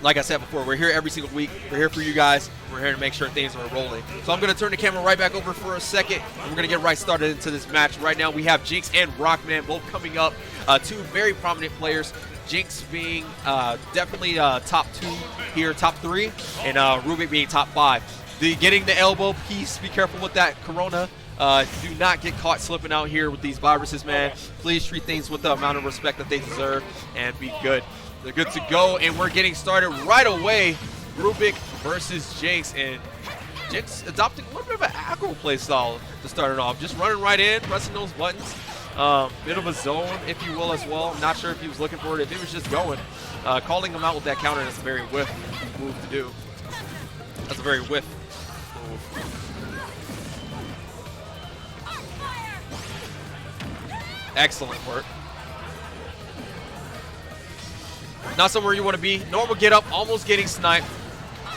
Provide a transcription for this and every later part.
like I said before, we're here every single week. We're here for you guys. We're here to make sure things are rolling. So I'm going to turn the camera right back over for a second, and we're going to get right started into this match. Right now, we have Jynx and Rockman both coming up, two very prominent players. Jynx being definitely top 2 here, top 3, and Rubik being top 5. Getting the elbow piece, be careful with that Corona. Do not get caught slipping out here with these viruses, man. Please treat things with the amount of respect that they deserve and be good. They're good to go, and we're getting started right away. Rubik versus Jynx, and Jynx adopting a little bit of an aggro play style to start it off. Just running right in, pressing those buttons. Bit of a zone, if you will, as well. I'm not sure if he was looking for it, if he was just going. Calling him out with that counter, that's a very whiff move to do. That's a very whiff move. Excellent work. Not somewhere you want to be. Normal get up, almost getting sniped.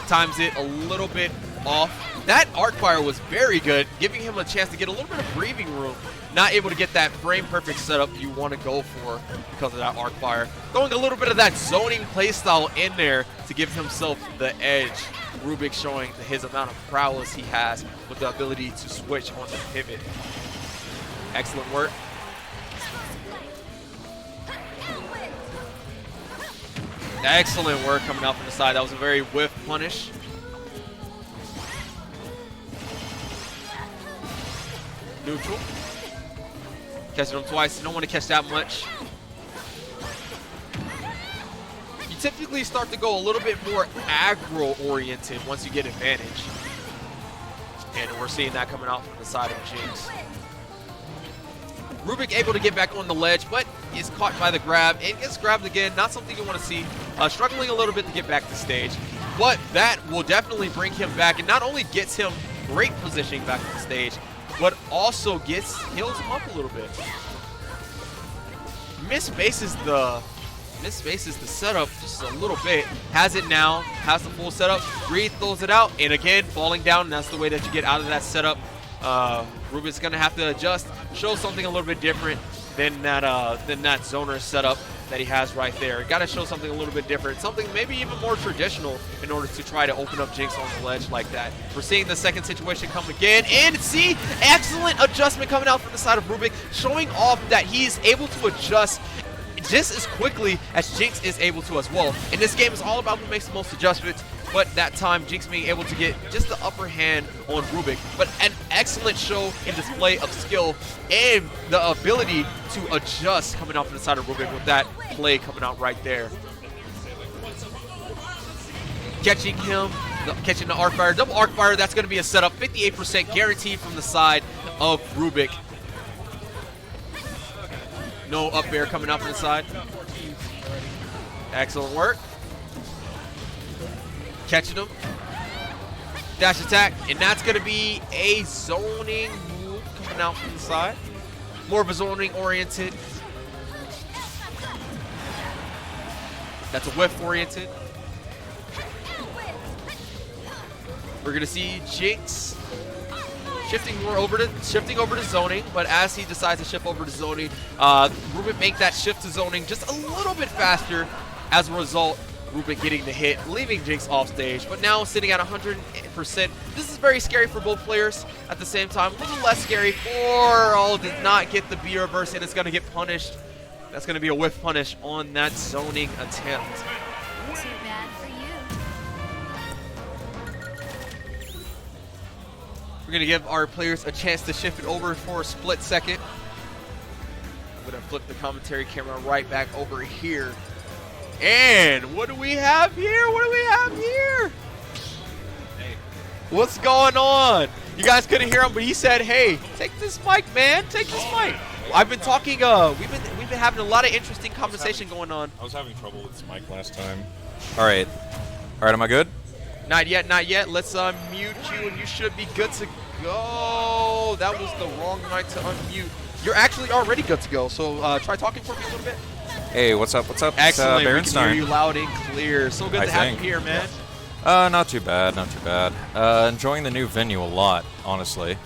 Times it a little bit off. That arc fire was very good, giving him a chance to get a little bit of breathing room. Not able to get that frame perfect setup you want to go for because of that arc fire. Throwing a little bit of that zoning playstyle in there to give himself the edge. Rubik showing his amount of prowess he has with the ability to switch on the pivot. Excellent work. Excellent work coming out from the side. That was a very whiff punish. Neutral. Catching him twice. You don't want to catch that much. You typically start to go a little bit more aggro-oriented once you get advantage. And we're seeing that coming out from the side of Jynx. Rubik able to get back on the ledge, but is caught by the grab and gets grabbed again. Not something you want to see. Struggling a little bit to get back to stage, but that will definitely bring him back, and not only gets him great positioning back on stage, but also heals him up a little bit. Misbases the setup just a little bit. Has it now, has the full setup. Breathe, throws it out, and again falling down. And that's the way that you get out of that setup. Rubik's gonna have to adjust, show something a little bit different than that zoner setup that he has right there. Got to show something a little bit different, something maybe even more traditional in order to try to open up Jynx on the ledge like that. We're seeing the second situation come again, and see, excellent adjustment coming out from the side of Rubik, showing off that he's able to adjust just as quickly as Jynx is able to as well. And this game is all about who makes the most adjustments, but that time Jynx being able to get just the upper hand on Rubik. But an excellent show and display of skill and the ability to adjust coming out from the side of Rubik with that play coming out right there. Catching him, catching the arc fire, double arc fire, that's going to be a setup, 58% guaranteed from the side of Rubik. No up air coming out from the side. Excellent work. Catching him. Dash attack, and that's going to be a zoning move coming out from the side. More of a zoning oriented. That's a whiff oriented. We're going to see Jynx shifting over to zoning, but as he decides to shift over to zoning, Rubik make that shift to zoning just a little bit faster. As a result, Rubik getting the hit, leaving Jynx off stage, but now sitting at 100%. This is very scary for both players at the same time. A little less scary for did not get the B reverse, and it's going to get punished. That's going to be a whiff punish on that zoning attempt. Too bad for you. We're going to give our players a chance to shift it over for a split second. I'm going to flip the commentary camera right back over here. And what do we have here? What do we have here? Hey. What's going on? You guys couldn't hear him, but he said, hey, take this mic, man. Take this mic. I've been talking, we've been having a lot of interesting conversation going on. I was having trouble with this mic last time. All right, am I good? Not yet, not yet. Let's unmute you, and you should be good to go. That was the wrong mic to unmute. You're actually already good to go, so try talking for me a little bit. Hey, what's up? What's up? Excellent. It's, we can hear you loud and clear. So good to have you here, man. Not too bad, not too bad. Enjoying the new venue a lot, honestly.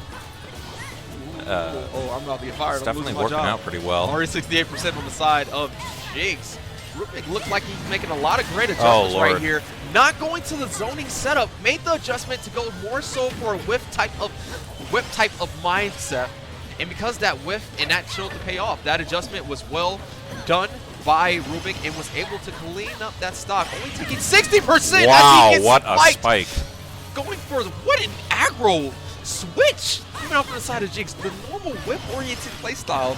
I'm about to get fired. It's definitely working out pretty well. Already 68% on the side of Jynx. Rubik looked like he's making a lot of great adjustments right here. Not going to the zoning setup, made the adjustment to go more so for a whip type of mindset. And because that whiff and that showed to pay off, that adjustment was well done by Rubik and was able to clean up that stock, only taking 60%. Wow, as he gets what a spiked. spike. Going for what an aggro switch coming out from the side of Jynx. The normal whip-oriented playstyle,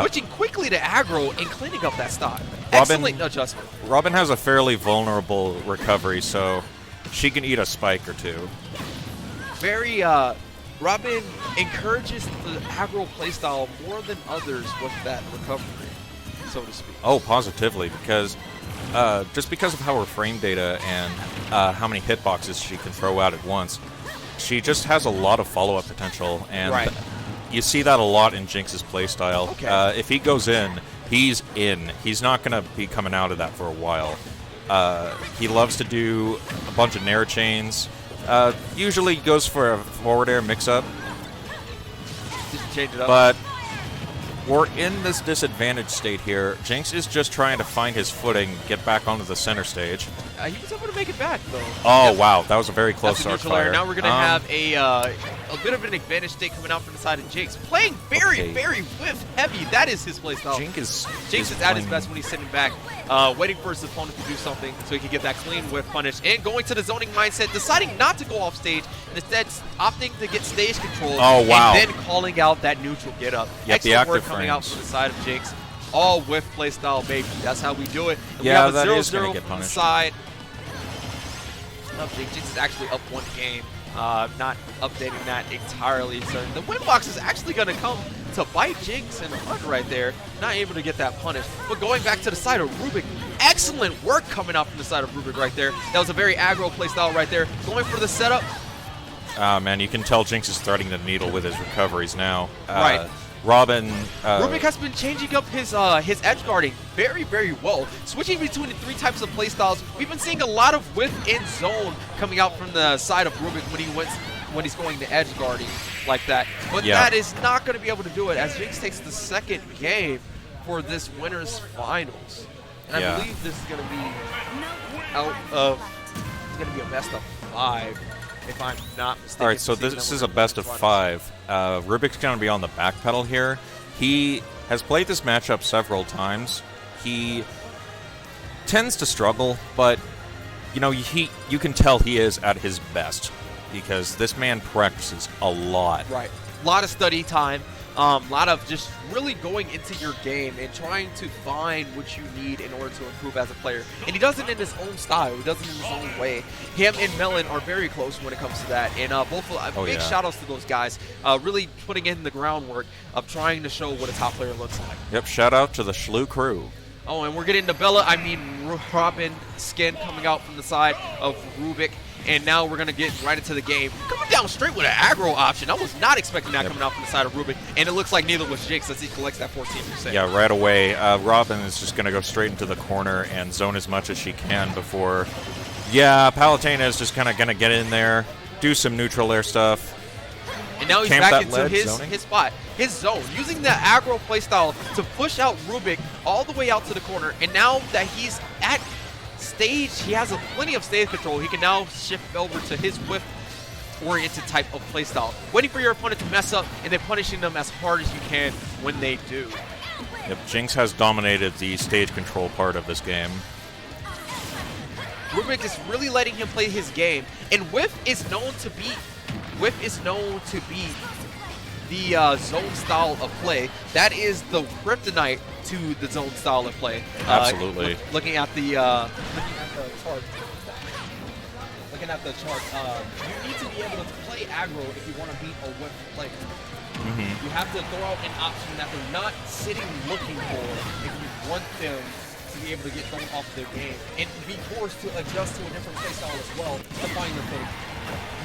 switching quickly to aggro and cleaning up that stock. Excellent adjustment. Robin has a fairly vulnerable recovery, so she can eat a spike or two. Very, Robin encourages the aggro playstyle more than others with that recovery, so to speak. Oh, positively, because just because of how her frame data and how many hitboxes she can throw out at once, she just has a lot of follow-up potential, and you see that a lot in Jynx's playstyle. Okay. If he goes in, he's in. He's not going to be coming out of that for a while. He loves to do a bunch of Nair chains. Usually goes for a forward air mix-up. Just change it up. But we're in this disadvantaged state here. Jynx is just trying to find his footing, get back onto the center stage. He was able to make it back, though. Oh, wow. That was a very close start fire. Now we're going to have a bit of an advantage state coming out from the side of Jynx. Playing very, very whiff heavy. That is his playstyle. Jynx is at his best when he's sitting back, waiting for his opponent to do something so he can get that clean whiff punish. And going to the zoning mindset, deciding not to go off stage, and instead opting to get stage control. Oh, wow. And then calling out that neutral get up. Yep, excellent work coming out from the side of Jynx. All whiff playstyle, baby. That's how we do it. And yeah, we have a that is 0-0 going to get from the punished. side. Jynx is actually up one game. Not updating that entirely. So the win box is actually going to come to bite Jynx in the front right there. Not able to get that punish. But going back to the side of Rubik, excellent work coming out from the side of Rubik right there. That was a very aggro playstyle right there. Going for the setup. Man, you can tell Jynx is threading the needle with his recoveries now. Right. Robin. Rubik has been changing up his edge guarding very, very well. Switching between the three types of playstyles. We've been seeing a lot of whiff and zone coming out from the side of Rubik when he's going to edge guarding like that. But that is not going to be able to do it as Jynx takes the second game for this winners finals. And I believe this is going to be it's going to be a best of 5. If I'm not mistaken. All right, so this is a best of 5. Rubik's going to be on the back pedal here. He has played this matchup several times. He tends to struggle, but you can tell he is at his best because this man practices a lot. Right, a lot of study time. A lot of just really going into your game and trying to find what you need in order to improve as a player. And he does it in his own style. He does it in his own way. Him and Melon are very close when it comes to that. And big shout-outs to those guys. Really putting in the groundwork of trying to show what a top player looks like. Yep, shout-out to the schlew crew. Oh, and we're getting to Robin skin coming out from the side of Rubik. And now we're going to get right into the game. Coming down straight with an aggro option. I was not expecting that coming out from the side of Rubik. And it looks like neither was Jynx as he collects that 14%. Yeah, right away. Robin is just going to go straight into the corner and zone as much as she can before... Yeah, Palutena is just kind of going to get in there, do some neutral air stuff. And now he's back into his spot, his zone, using the aggro playstyle to push out Rubik all the way out to the corner. And now that he's at stage, he has plenty of stage control. He can now shift over to his whiff-oriented type of playstyle, waiting for your opponent to mess up and then punishing them as hard as you can when they do. Yep, Jynx has dominated the stage control part of this game. Rubik is really letting him play his game, and whiff is known to be the zone style of play. That is the kryptonite to the zone style of play. Absolutely. Looking at the chart. You need to be able to play aggro if you want to beat a whiff player. You have to throw out an option that they're not sitting looking for if you want them to be able to get thrown off their game and be forced to adjust to a different playstyle as well to find their footing.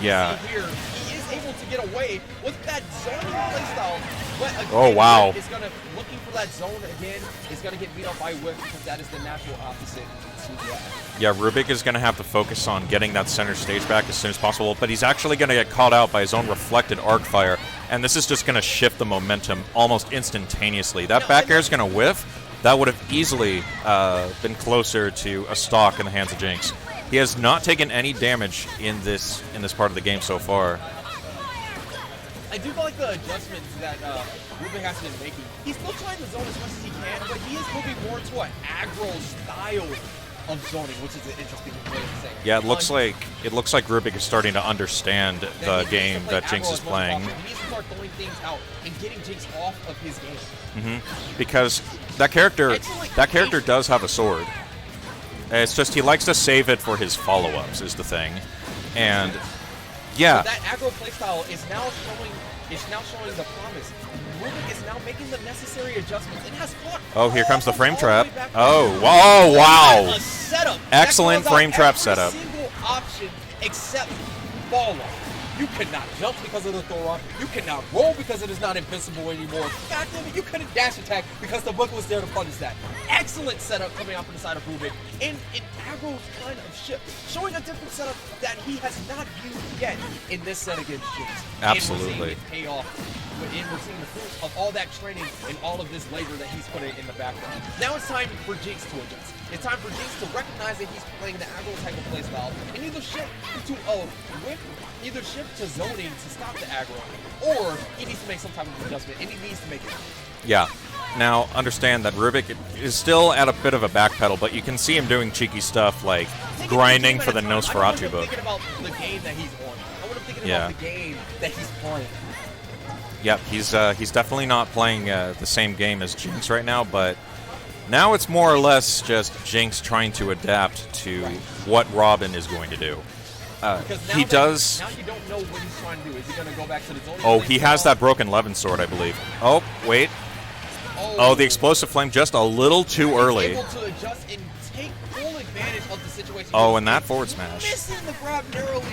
Yeah. See here, he is able to get away with that zoning playstyle, but again, oh wow, is looking for that zone again. Is gonna get beat up by whiff because that is the natural opposite to that. Yeah, Rubik is gonna have to focus on getting that center stage back as soon as possible, but he's actually gonna get caught out by his own reflected arc fire, and this is just gonna shift the momentum almost instantaneously. That back air is gonna whiff. that would have easily been closer to a stock in the hands of Jynx. He has not taken any damage in this part of the game so far. I do like the adjustments that Rubik has been making. He's still trying to zone as much as he can, but he is moving more to an aggro style of zoning, which is an interesting way to say. Yeah, it looks like Rubik is starting to understand the game that Jynx is playing. He needs to start throwing things out and getting Jynx off of his game. Because that character does have a sword. It's just he likes to save it for his follow-ups is the thing, and yeah. So that aggro playstyle is now showing the promise. Rubik is now making the necessary adjustments and has caught. Oh, here comes the frame trap. Oh, whoa, wow! A setup. Excellent frame trap setup. Single option except fall off. You cannot jump because of the throw-off. You cannot roll because it is not invincible anymore. God damn it, you couldn't dash attack because the book was there to punish that. Excellent setup coming out from the side of Rubik. And it aggro's kind of shift, showing a different setup that he has not used yet in this set against Jynx. Absolutely. And we're seeing it pay off. And we're seeing the fruits of all that training and all of this labor that he's putting in the background. Now it's time for Jynx to adjust. It's time for Jynx to recognize that he's playing the aggro type of playstyle and either shift to zoning to stop the aggro, or he needs to make some type of adjustment, and he needs to make it. Yeah. Now, understand that Rubik is still at a bit of a backpedal, but you can see him doing cheeky stuff like grinding for the Nosferatu book. I want him thinking about the game that he's on. I want him thinking about the game that he's playing. Yep, he's definitely not playing the same game as Jynx right now, but now it's more or less just Jynx trying to adapt to what Robin is going to do. Now you don't know what he's trying to do. Is he going to go back to the zone? Oh, he has that broken Levin sword, I believe. Oh, wait. Oh, the explosive flame just a little too early. Able to adjust and take full advantage of the situation. Oh, and that forward smash. Missing the grab narrowly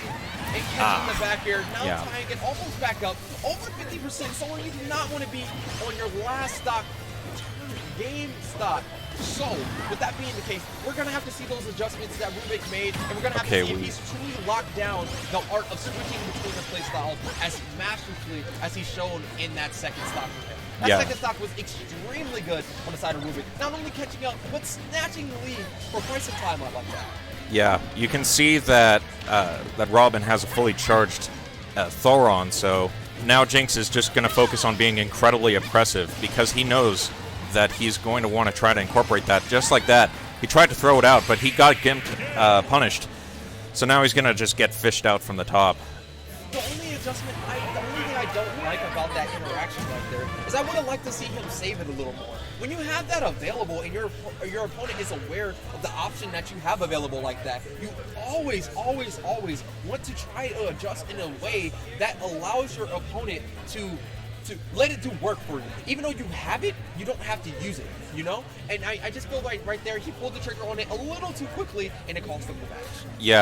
and catching the back air. Now tying it almost back up. Over 50%. Somewhere you do not want to be on your last stock game stock. So, with that being the case, we're going to have to see those adjustments that Rubik made, and we're going to have to see if he's truly locked down the art of switching between the playstyles as masterfully as he's shown in that second stock for him. That second stock was extremely good on the side of Rubik, not only catching up, but snatching the lead for quite some time like that. Yeah, you can see that that Robin has a fully charged Thoron, so now Jynx is just going to focus on being incredibly oppressive because he knows that he's going to want to try to incorporate that just like that. He tried to throw it out, but he got gimped, punished. So now he's going to just get fished out from the top. The only thing I don't like about that interaction right there is I would have liked to see him save it a little more. When you have that available and your opponent is aware of the option that you have available like that, you always want to try to adjust in a way that allows your opponent to let it do work for you. Even though you have it, you don't have to use it, you know? And I just feel like right there, he pulled the trigger on it a little too quickly, and it cost him the match. Yeah.